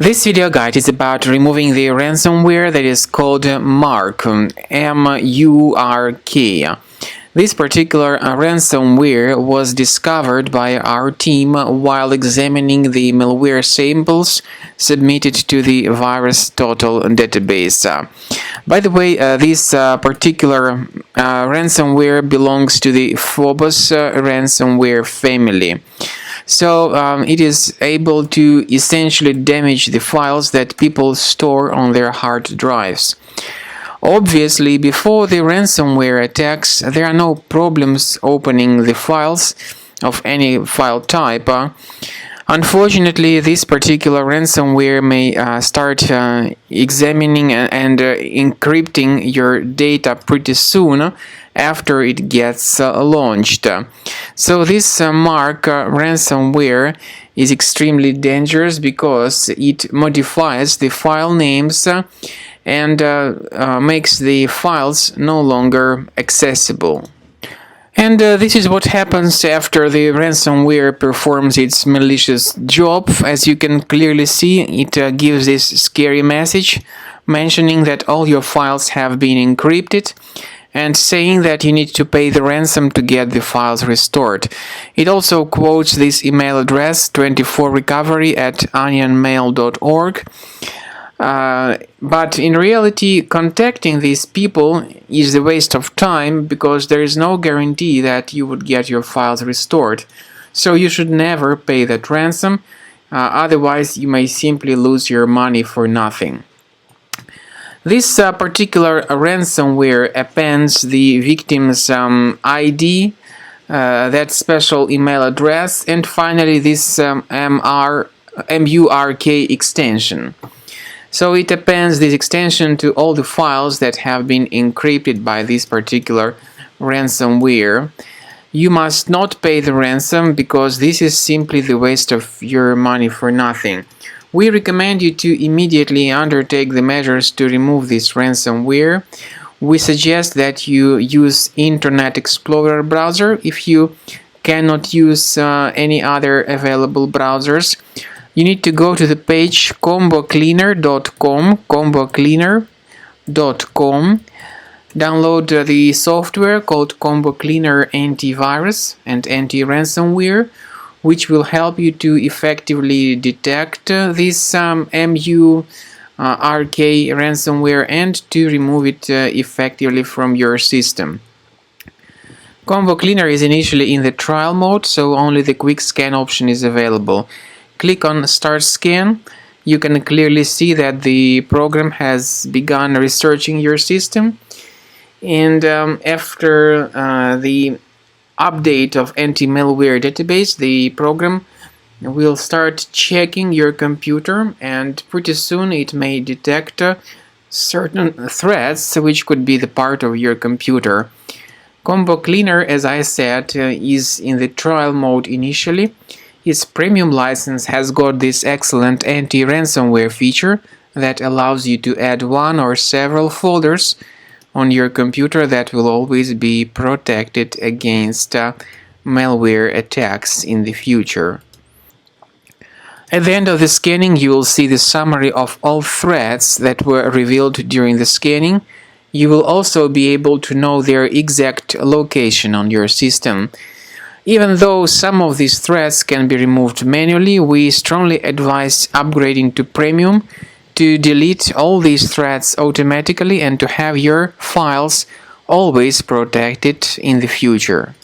This video guide is about removing the ransomware that is called MURK, M-U-R-K. This particular ransomware was discovered by our team while examining the malware samples submitted to the VirusTotal database. By the way, this particular ransomware belongs to the Phobos ransomware family. So it is able to essentially damage the files that people store on their hard drives. Obviously, before the ransomware attacks, there are no problems opening the files of any file type. Unfortunately, this particular ransomware may start examining and encrypting your data pretty soon after it gets launched. So this MURK ransomware is extremely dangerous because it modifies the file names and makes the files no longer accessible. And this is what happens after the ransomware performs its malicious job. As you can clearly see, it gives this scary message mentioning that all your files have been encrypted and saying that you need to pay the ransom to get the files restored. It also quotes this email address 24recovery@onionmail.org. But in reality, contacting these people is a waste of time because there is no guarantee that you would get your files restored. So you should never pay that ransom, otherwise you may simply lose your money for nothing. This particular ransomware appends the victim's ID, that special email address, and finally this MURK extension. So it appends this extension to all the files that have been encrypted by this particular ransomware. You must not pay the ransom because this is simply the waste of your money for nothing. We recommend you to immediately undertake the measures to remove this ransomware. We suggest that you use Internet Explorer browser if you cannot use any other available browsers. You need to go to the page combocleaner.com, download the software called Combo Cleaner Antivirus and Anti-Ransomware, which will help you to effectively detect this MURK ransomware and to remove it effectively from your system. Combo Cleaner is initially in the trial mode, so only the quick scan option is available. Click on Start Scan. You can clearly see that the program has begun researching your system, and after the update of anti-malware database, the program will start checking your computer, and pretty soon it may detect certain threats which could be the part of your computer. Combo Cleaner, as I said, is in the trial mode initially. Its premium license has got this excellent anti-ransomware feature that allows you to add one or several folders on your computer that will always be protected against malware attacks in the future. At the end of the scanning, you will see the summary of all threats that were revealed during the scanning. You will also be able to know their exact location on your system. Even though some of these threats can be removed manually, we strongly advise upgrading to Premium to delete all these threats automatically and to have your files always protected in the future.